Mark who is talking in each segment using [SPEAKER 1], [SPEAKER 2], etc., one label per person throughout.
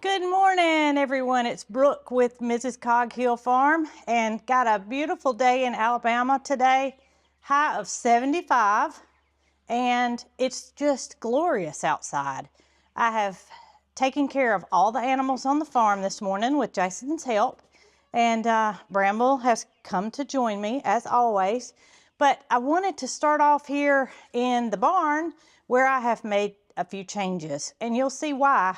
[SPEAKER 1] Good morning, everyone. It's Brooke with Mrs. Cog Hill Farm, and got a beautiful day in Alabama today. High of 75, and it's just glorious outside. I have taken care of all the animals on the farm this morning with Jason's help, and Bramble has come to join me as always. But I wanted to start off here in the barn where I have made a few changes, and you'll see why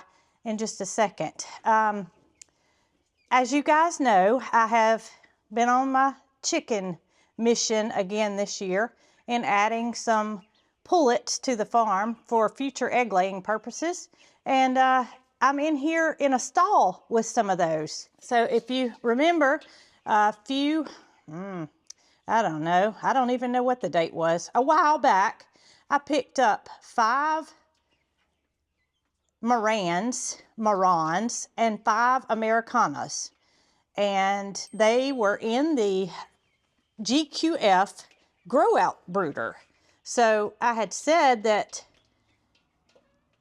[SPEAKER 1] in just a second. As you guys know, I have been on my chicken mission again this year in adding some pullets to the farm for future egg laying purposes. And I'm in here in a stall with some of those. So if you remember a few, I don't know, I don't even know what the date was. A while back, I picked up 5 Marans, and 5 Americanas. And they were in the GQF grow out brooder. So I had said that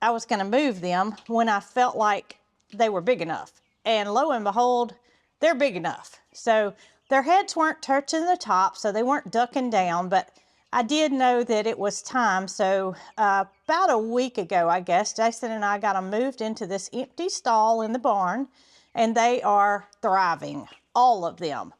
[SPEAKER 1] I was going to move them when I felt like they were big enough. And lo and behold, they're big enough. So their heads weren't touching the top, so they weren't ducking down, but I did know that it was time. So about a week ago, I guess, Jason and I got them moved into this empty stall in the barn, and they are thriving, all of them.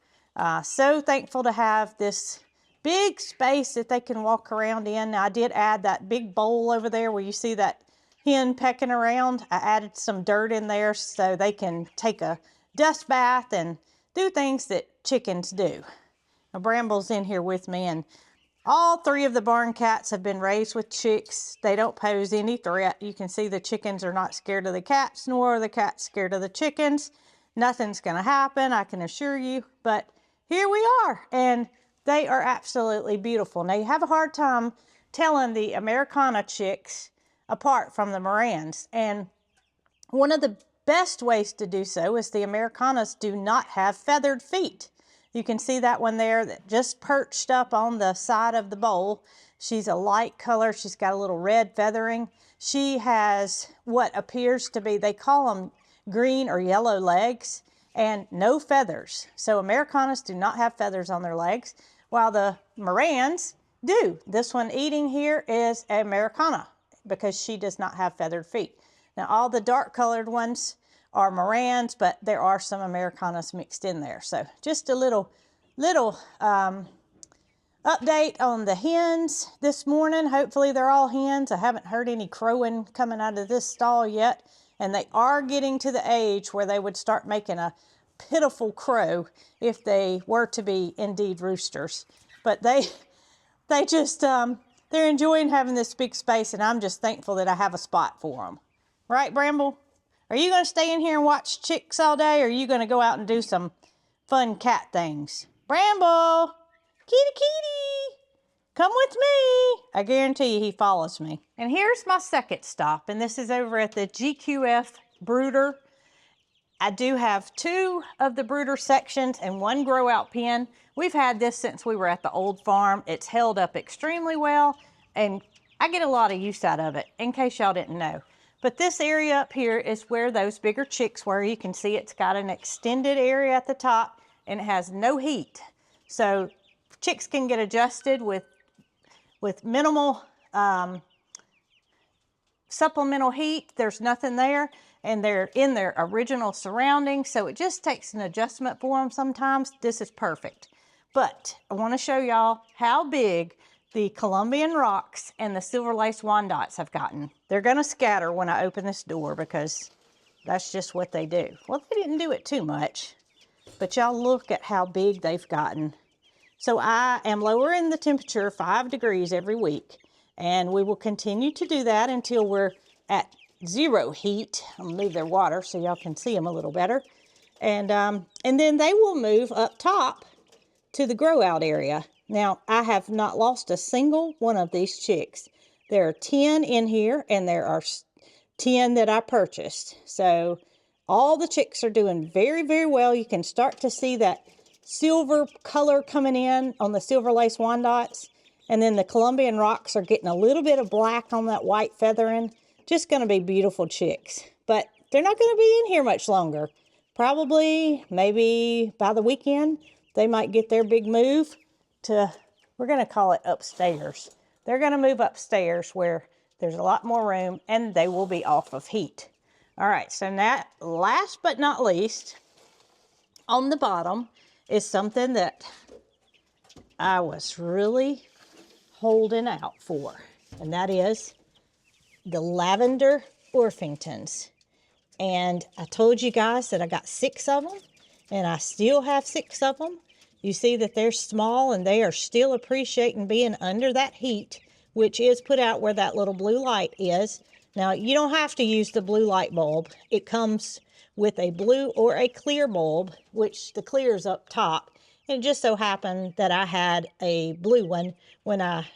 [SPEAKER 1] So thankful to have this big space that they can walk around in. Now, I did add that big bowl over there where you see that hen pecking around. I added some dirt in there so they can take a dust bath and do things that chickens do. Now, Bramble's in here with me, and all 3 of the barn cats have been raised with chicks. They don't pose any threat. You can see the chickens are not scared of the cats, nor are the cats scared of the chickens. Nothing's going to happen, I can assure you. But here we are, and they are absolutely beautiful. Now, you have a hard time telling the Americana chicks apart from the Marans. And one of the best ways to do so is the Americanas do not have feathered feet. You can see that one there that just perched up on the side of the bowl. She's a light color. She's got a little red feathering. She has what appears to be, they call them green or yellow legs, and no feathers. So Americanas do not have feathers on their legs, while the Marans do. This one eating here is Americana because she does not have feathered feet. Now, all the dark colored ones are Marans, but there are some Americanas mixed in there. So just a little update on the hens this morning. Hopefully they're all hens. I haven't heard any crowing coming out of this stall yet, and they are getting to the age where they would start making a pitiful crow if they were to be indeed roosters. But they just they're enjoying having this big space, and I'm just thankful that I have a spot for them. Right, Bramble? Are you going to stay in here and watch chicks all day, or are you going to go out and do some fun cat things? Bramble! Kitty! Come with me! I guarantee you he follows me. And here's my second stop, and this is over at the GQF brooder. I do have 2 of the brooder sections and 1 grow out pen. We've had this since we were at the old farm. It's held up extremely well, and I get a lot of use out of it, in case y'all didn't know. But this area up here is where those bigger chicks were. You can see it's got an extended area at the top, and it has no heat. So chicks can get adjusted with minimal supplemental heat. There's nothing there, and they're in their original surroundings. So it just takes an adjustment for them sometimes. This is perfect. But I want to show y'all how big the Colombian rocks and the silver lace Wyandottes have gotten. They're going to scatter when I open this door because that's just what they do. Well, they didn't do it too much, but y'all look at how big they've gotten. So I am lowering the temperature 5 degrees every week, and we will continue to do that until we're at 0 heat. I'm going to move their water so y'all can see them a little better. And then they will move up top to the grow out area. Now, I have not lost a single one of these chicks. There are 10 in here, and there are 10 that I purchased. So all the chicks are doing very, very well. You can start to see that silver color coming in on the silver lace Wyandottes. And then the Colombian rocks are getting a little bit of black on that white feathering. Just going to be beautiful chicks. But they're not going to be in here much longer. Probably, maybe by the weekend, they might get their big move to, we're going to call it upstairs. They're going to move upstairs where there's a lot more room and they will be off of heat. All right, so now, last but not least, on the bottom is something that I was really holding out for, and that is the lavender Orpingtons. And I told you guys that I got 6 of them, and I still have 6 of them. You see that they're small and they are still appreciating being under that heat, which is put out where that little blue light is. Now, you don't have to use the blue light bulb. It comes with a blue or a clear bulb, which the clear is up top. And it just so happened that I had a blue one when I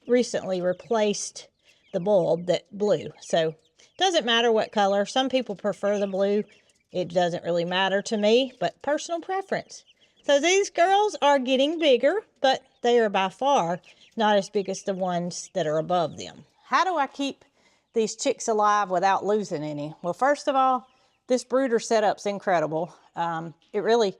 [SPEAKER 1] recently replaced the bulb that blew. So doesn't matter what color. Some people prefer the blue. It doesn't really matter to me, but personal preference. So these girls are getting bigger, but they are by far not as big as the ones that are above them. How do I keep these chicks alive without losing any? Well, first of all, this brooder setup's incredible. It really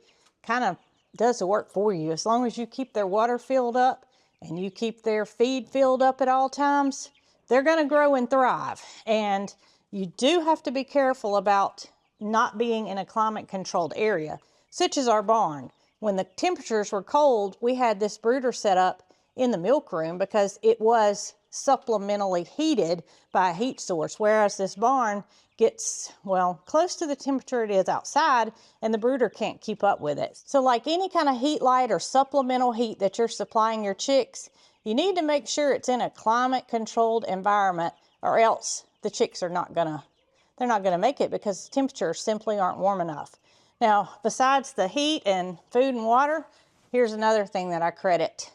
[SPEAKER 1] kind of does the work for you. As long as you keep their water filled up and you keep their feed filled up at all times, they're going to grow and thrive. And you do have to be careful about not being in a climate-controlled area, such as our barn. When the temperatures were cold, we had this brooder set up in the milk room because it was supplementally heated by a heat source, whereas this barn gets, well, close to the temperature it is outside, and the brooder can't keep up with it. So like any kind of heat light or supplemental heat that you're supplying your chicks, you need to make sure it's in a climate-controlled environment, or else the chicks are not gonna make it because the temperatures simply aren't warm enough. Now, besides the heat and food and water, here's another thing that I credit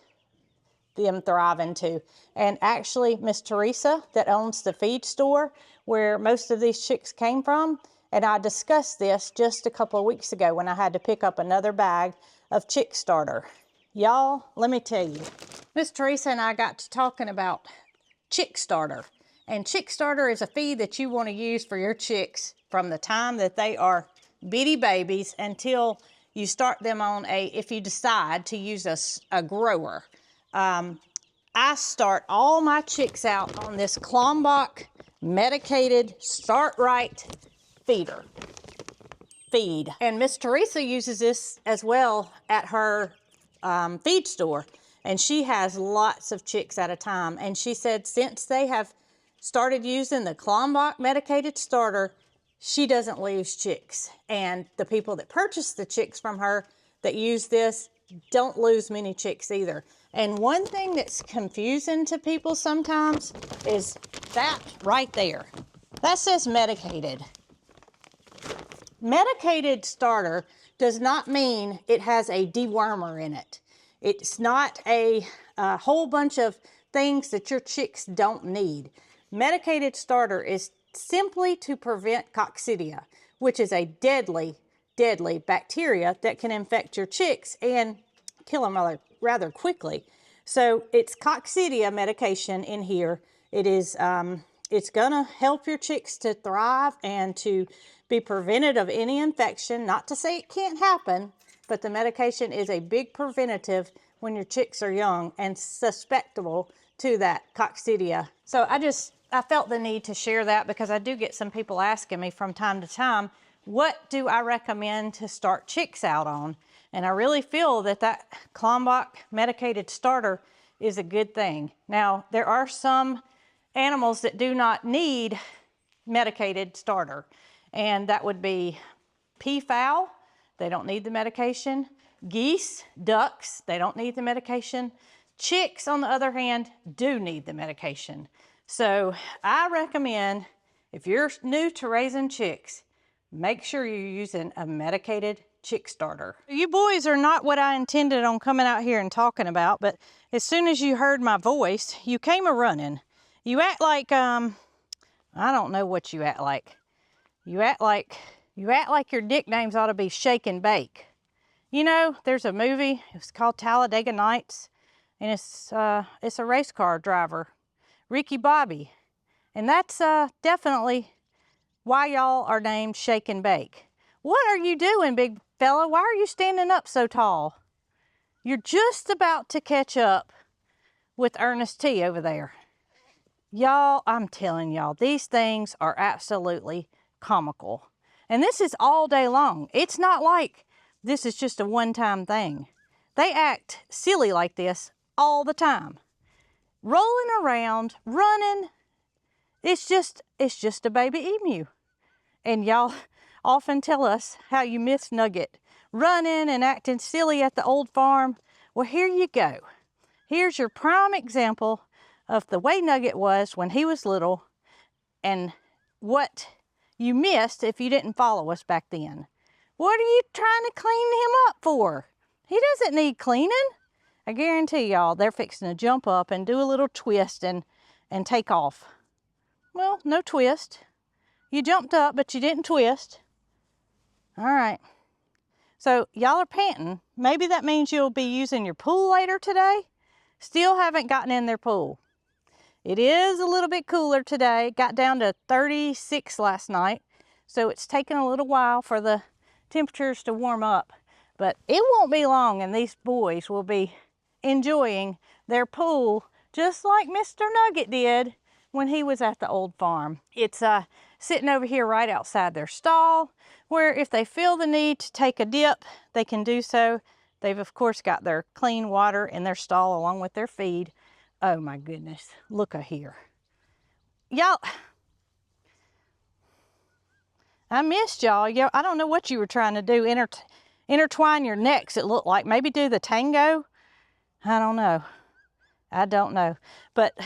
[SPEAKER 1] them thriving to. And actually, Miss Teresa that owns the feed store where most of these chicks came from, and I discussed this just a couple of weeks ago when I had to pick up another bag of chick starter. Y'all, let me tell you, Miss Teresa and I got to talking about chick starter. And chick starter is a feed that you want to use for your chicks from the time that they are bitty babies until you start them on if you decide to use a grower. I start all my chicks out on this Klombach medicated Start Right feed. And Miss Teresa uses this as well at her feed store. And she has lots of chicks at a time. And she said since they have started using the Klombach medicated starter, she doesn't lose chicks. And the people that purchase the chicks from her that use this don't lose many chicks either. And one thing that's confusing to people sometimes is that right there. That says medicated. Medicated starter does not mean it has a dewormer in it. It's not a whole bunch of things that your chicks don't need. Medicated starter is simply to prevent coccidia, which is a deadly, deadly bacteria that can infect your chicks and kill them rather quickly. So it's coccidia medication in here. It is, it's gonna help your chicks to thrive and to be prevented of any infection. Not to say it can't happen, but the medication is a big preventative when your chicks are young and susceptible to that coccidia. So I felt the need to share that because I do get some people asking me from time to time, what do I recommend to start chicks out on? And I really feel that that Klombach medicated starter is a good thing. Now, there are some animals that do not need medicated starter, and that would be peafowl. They don't need the medication. Geese, ducks, they don't need the medication. Chicks, on the other hand, do need the medication. So I recommend, if you're new to raising chicks, make sure you're using a medicated chick starter. You boys are not what I intended on coming out here and talking about, but as soon as you heard my voice, you came a-running. You act like, I don't know what you act like. You act like your nicknames ought to be Shake and Bake. You know, there's a movie, it's called Talladega Nights, and it's a race car driver, Ricky Bobby. And that's definitely why y'all are named Shake and Bake. What are you doing, big fella? Why are you standing up so tall? You're just about to catch up with Ernest T over there. Y'all, I'm telling y'all, these things are absolutely comical. And this is all day long. It's not like this is just a one-time thing. They act silly like this all the time. Rolling around, running. It's just a baby emu. And y'all often tell us how you miss Nugget running and acting silly at the old farm. Well, here you go. Here's your prime example of the way Nugget was when he was little and what you missed if you didn't follow us back then. What are you trying to clean him up for? He doesn't need cleaning. I guarantee y'all they're fixing to jump up and do a little twist and take off. Well, no twist. You jumped up, but you didn't twist. All right. So y'all are panting. Maybe that means you'll be using your pool later today. Still haven't gotten in their pool. It is a little bit cooler today. Got down to 36 last night. So it's taken a little while for the temperatures to warm up. But it won't be long and these boys will be enjoying their pool just like Mr. Nugget did when he was at the old farm. It's sitting over here right outside their stall, where if they feel the need to take a dip, they can do so. They've of course got their clean water in their stall along with their feed. Oh my goodness, look here. Y'all, I missed y'all. I don't know what you were trying to do. Intertwine your necks, it looked like. Maybe do the tango? I don't know. I don't know. But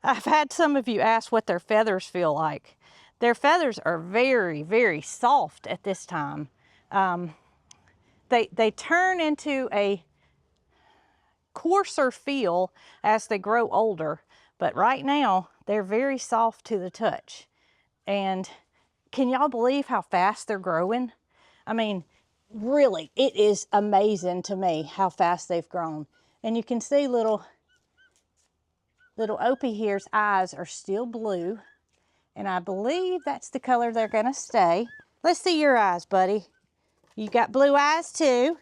[SPEAKER 1] I've had some of you ask what their feathers feel like. Their feathers are very, very soft at this time. They turn into a coarser feel as they grow older. But right now, they're very soft to the touch. And can y'all believe how fast they're growing? I mean, really, it is amazing to me how fast they've grown. And you can see little Opie here's eyes are still blue. And I believe that's the color they're gonna stay. Let's see your eyes, buddy. You got blue eyes too.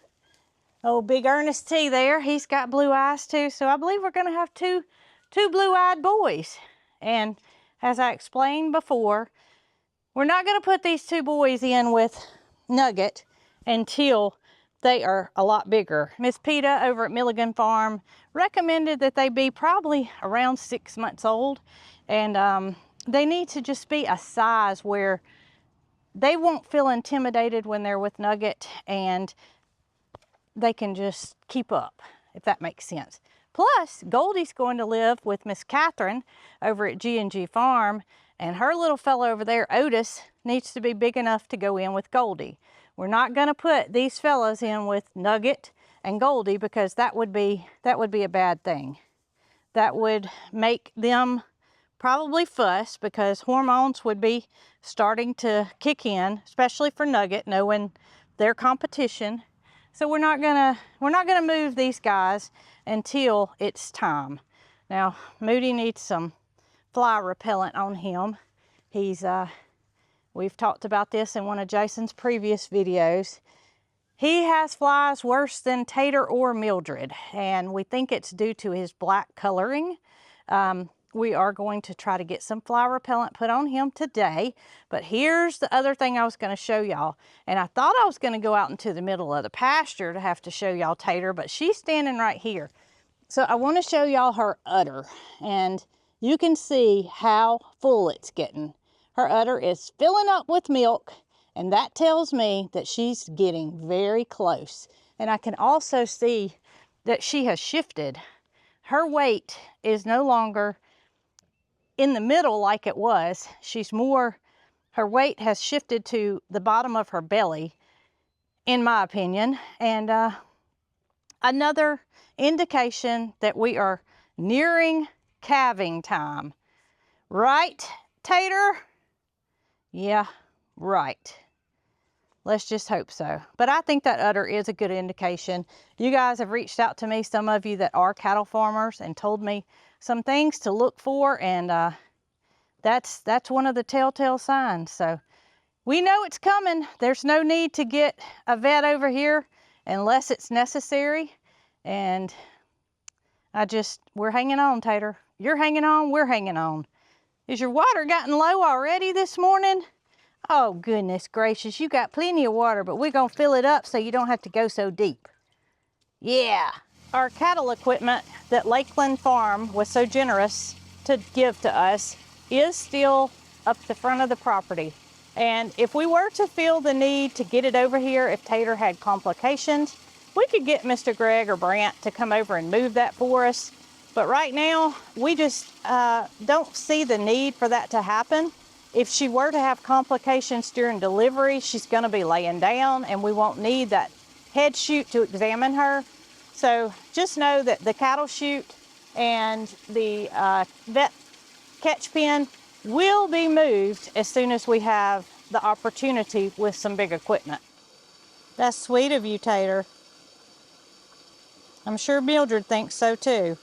[SPEAKER 1] Oh, big Ernest T there, he's got blue eyes too. So I believe we're gonna have two blue-eyed boys. And as I explained before, we're not gonna put these two boys in with Nugget until they are a lot bigger. Miss PETA over at Milligan Farm recommended that they be probably around 6 months old. And they need to just be a size where they won't feel intimidated when they're with Nugget and they can just keep up, if that makes sense. Plus, Goldie's going to live with Miss Catherine over at G&G Farm, and her little fellow over there, Otis, needs to be big enough to go in with Goldie. We're not going to put these fellas in with Nugget and Goldie because that would be a bad thing. That would make them probably fuss because hormones would be starting to kick in, especially for Nugget, knowing their competition. So we're not gonna move these guys until it's time. Now, Moody needs some fly repellent on him. We've talked about this in one of Jason's previous videos. He has flies worse than Tater or Mildred, and we think it's due to his black coloring. We are going to try to get some fly repellent put on him today. But here's the other thing I was going to show y'all. And I thought I was going to go out into the middle of the pasture to have to show y'all Tater, but she's standing right here. So I want to show y'all her udder. And you can see how full it's getting. Her udder is filling up with milk. And that tells me that she's getting very close. And I can also see that she has shifted. Her weight is no longer in the middle like it was. Her weight has shifted to the bottom of her belly, in my opinion. And another indication that we are nearing calving time. Right, Tater? Yeah, right. Let's just hope so. But I think that udder is a good indication. You guys have reached out to me, some of you that are cattle farmers, and told me some things to look for, and that's one of the telltale signs. So we know it's coming. There's no need to get a vet over here unless it's necessary. And we're hanging on, Tater. You're hanging on, we're hanging on. Is your water gotten low already this morning? Oh, goodness gracious, you got plenty of water, but we're gonna fill it up so you don't have to go so deep. Yeah. Our cattle equipment that Lakeland Farm was so generous to give to us is still up the front of the property. And if we were to feel the need to get it over here, if Tater had complications, we could get Mr. Greg or Brant to come over and move that for us. But right now, we just don't see the need for that to happen. If she were to have complications during delivery, she's gonna be laying down and we won't need that head chute to examine her. So just know that the cattle chute and the vet catch pen will be moved as soon as we have the opportunity with some big equipment. That's sweet of you, Tater. I'm sure Mildred thinks so too.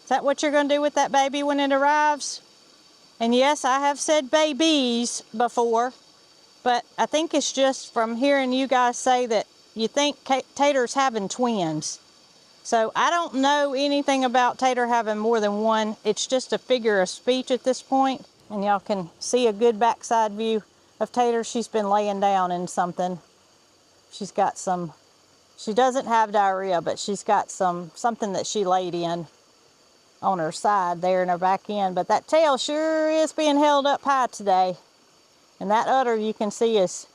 [SPEAKER 1] Is that what you're gonna do with that baby when it arrives? And yes, I have said babies before, but I think it's just from hearing you guys say that you think Tater's having twins. So I don't know anything about Tater having more than one. It's just a figure of speech at this point. And y'all can see a good backside view of Tater. She's been laying down in something. She's got some, she doesn't have diarrhea, but she's got something that she laid in on her side there in her back end. But that tail sure is being held up high today. And that udder you can see is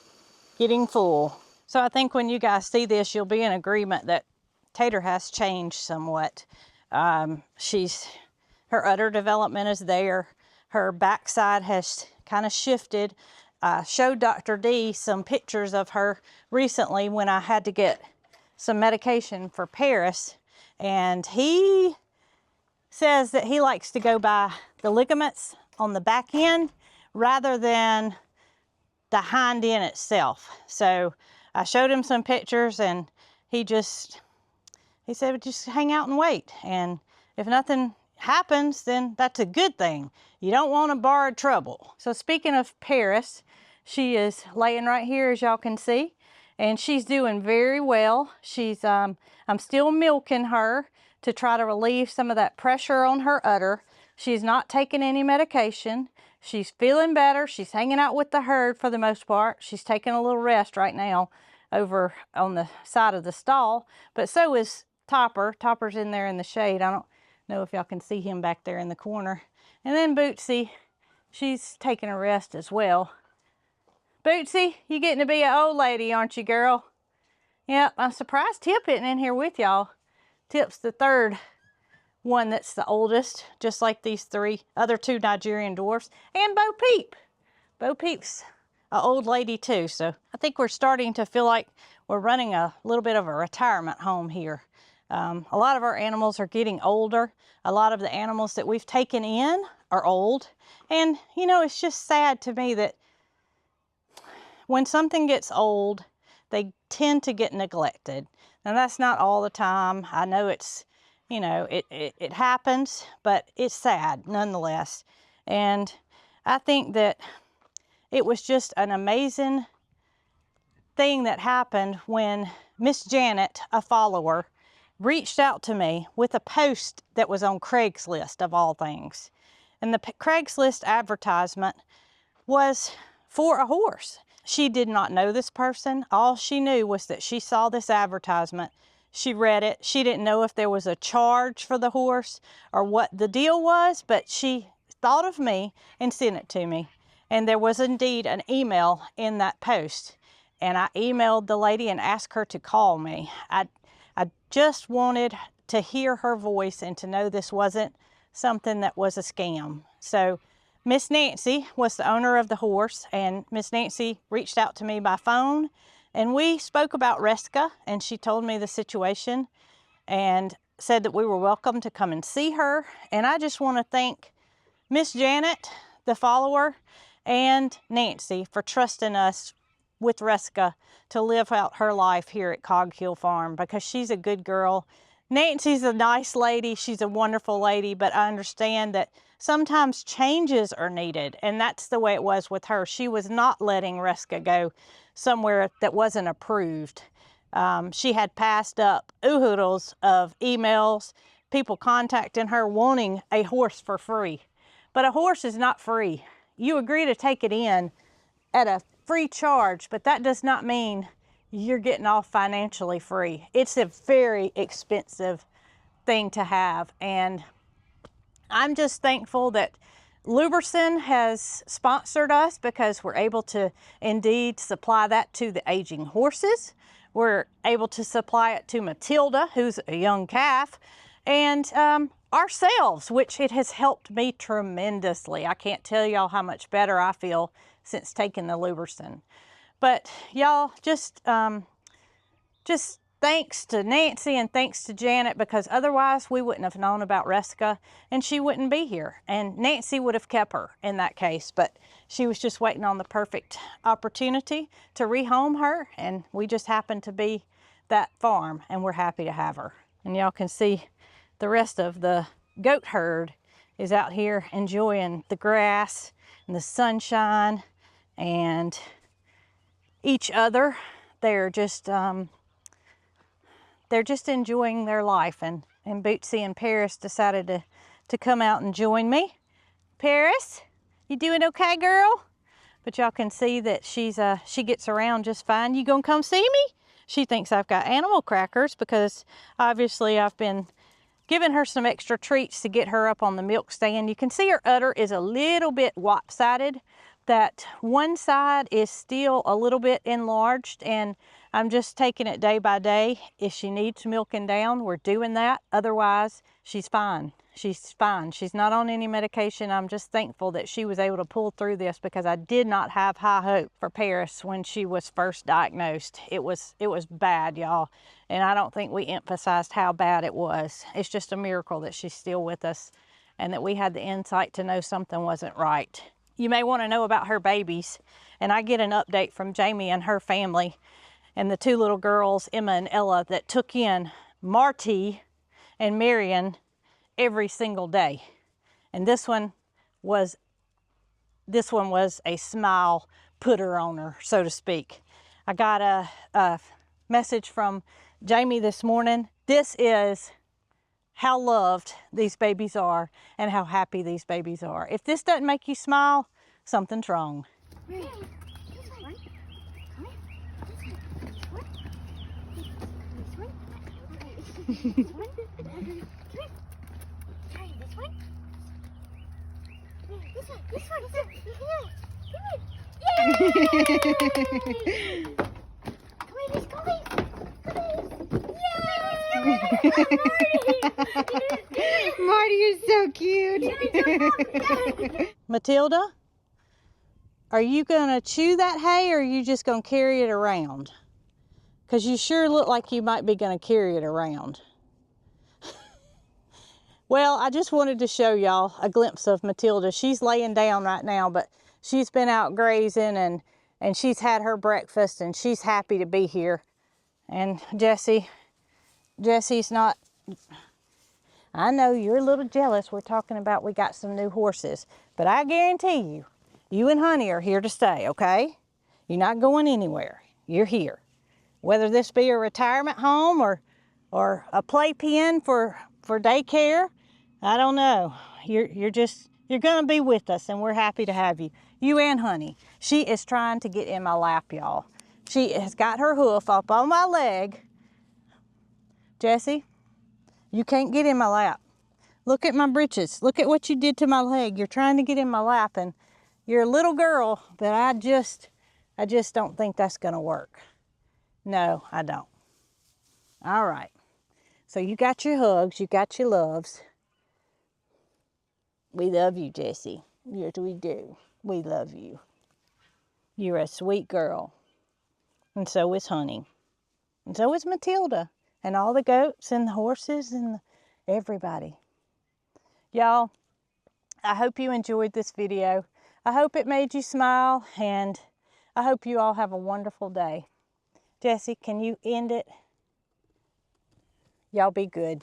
[SPEAKER 1] getting full. So I think when you guys see this, you'll be in agreement that Tater has changed somewhat. Her udder development is there. Her backside has kind of shifted. I showed Dr. D some pictures of her recently when I had to get some medication for Paris. And he says that he likes to go by the ligaments on the back end rather than the hind end itself. So I showed him some pictures and he said, just hang out and wait. And if nothing happens, then that's a good thing. You don't want to borrow trouble. So speaking of Paris, she is laying right here, as y'all can see, and she's doing very well. I'm still milking her to try to relieve some of that pressure on her udder. She's not taking any medication. She's feeling better. She's hanging out with the herd for the most part. She's taking a little rest right now over on the side of the stall, but so is Topper. Topper's in there in the shade. I don't know if y'all can see him back there in the corner. And then Bootsy, she's taking a rest as well. Bootsy, you getting to be an old lady, aren't you, girl? Yep, I'm surprised Tip isn't in here with y'all. Tip's the third one that's the oldest, just like these other two Nigerian dwarfs. And Bo Peep. Bo Peep's an old lady too, so I think we're starting to feel like we're running a little bit of a retirement home here. A lot of our animals are getting older. A lot of the animals that we've taken in are old. And, you know, it's just sad to me that when something gets old, they tend to get neglected. Now, that's not all the time. I know it's, you know, it happens, but it's sad nonetheless. And I think that it was just an amazing thing that happened when Miss Janet, a follower, reached out to me with a post that was on Craigslist of all things. And the Craigslist advertisement was for a horse. She did not know this person. All she knew was that she saw this advertisement. She read it. She didn't know if there was a charge for the horse or what the deal was, but she thought of me and sent it to me. And there was indeed an email in that post. And I emailed the lady and asked her to call me. I just wanted to hear her voice and to know this wasn't something that was a scam. So Miss Nancy was the owner of the horse, and Miss Nancy reached out to me by phone, and we spoke about Reska, and she told me the situation and said that we were welcome to come and see her. And I just want to thank Miss Janet, the follower, and Nancy for trusting us with Reska to live out her life here at Cog Hill Farm, because she's a good girl Nancy's a nice lady. She's a wonderful lady, but I understand that sometimes changes are needed, and that's the way it was with her. She was not letting Reska go somewhere that wasn't approved. She had passed up oodles of emails, people contacting her wanting a horse for free. But a horse is not free. You agree to take it in at a free charge, but that does not mean you're getting off financially free. It's a very expensive thing to have, and I'm just thankful that Luberson has sponsored us because we're able to indeed supply that to the aging horses. We're able to supply it to Matilda, who's a young calf, and ourselves, which it has helped me tremendously. I can't tell y'all how much better I feel since taking the Luberson. But y'all, just thanks to Nancy and thanks to Janet, because otherwise we wouldn't have known about Reska and she wouldn't be here. And Nancy would have kept her in that case, but she was just waiting on the perfect opportunity to rehome her, and we just happened to be that farm, and we're happy to have her. And y'all can see the rest of the goat herd is out here enjoying the grass and the sunshine and each other. They're just enjoying their life, and Bootsy and Paris decided to come out and join me. Paris, you doing okay, girl? But y'all can see that she gets around just fine. You gonna come see me? She thinks I've got animal crackers because obviously I've been giving her some extra treats to get her up on the milk stand. You can see her udder is a little bit lopsided. That one side is still a little bit enlarged, and I'm just taking it day by day. If she needs milking down, we're doing that. Otherwise, she's fine. She's fine. She's not on any medication. I'm just thankful that she was able to pull through this, because I did not have high hope for Paris when she was first diagnosed. It was bad, y'all, and I don't think we emphasized how bad it was. It's just a miracle that she's still with us and that we had the insight to know something wasn't right. You may want to know about her babies, and I get an update from Jamie and her family and the two little girls, Emma and Ella, that took in Marty and Marion every single day. And this one was a smile putter on her, so to speak. I got a message from Jamie this morning. This is how loved these babies are and how happy these babies are. If this doesn't make you smile, something's wrong.
[SPEAKER 2] Marty, you're so cute.
[SPEAKER 1] Matilda, are you gonna chew that hay, or are you just gonna carry it around? Because you sure look like you might be gonna carry it around. Well, I just wanted to show y'all a glimpse of Matilda. She's laying down right now, but she's been out grazing and she's had her breakfast and she's happy to be here. And Jesse's not, I know you're a little jealous. We're talking about we got some new horses, but I guarantee you, you and Honey are here to stay, okay? You're not going anywhere. You're here. Whether this be a retirement home or a playpen for daycare, I don't know. You're gonna be with us, and we're happy to have you. You and Honey. She is trying to get in my lap, y'all. She has got her hoof up on my leg. Jessie, you can't get in my lap. Look at my britches. Look at what you did to my leg. You're trying to get in my lap, and you're a little girl, but I just don't think that's gonna work. No, I don't. All right. So you got your hugs, you got your loves. We love you, Jessie. Yes, we do. We love you. You're a sweet girl. And so is Honey. And so is Matilda. And all the goats and the horses and everybody. Y'all, I hope you enjoyed this video. I hope it made you smile, and I hope you all have a wonderful day. Jessie, can you end it? Y'all be good.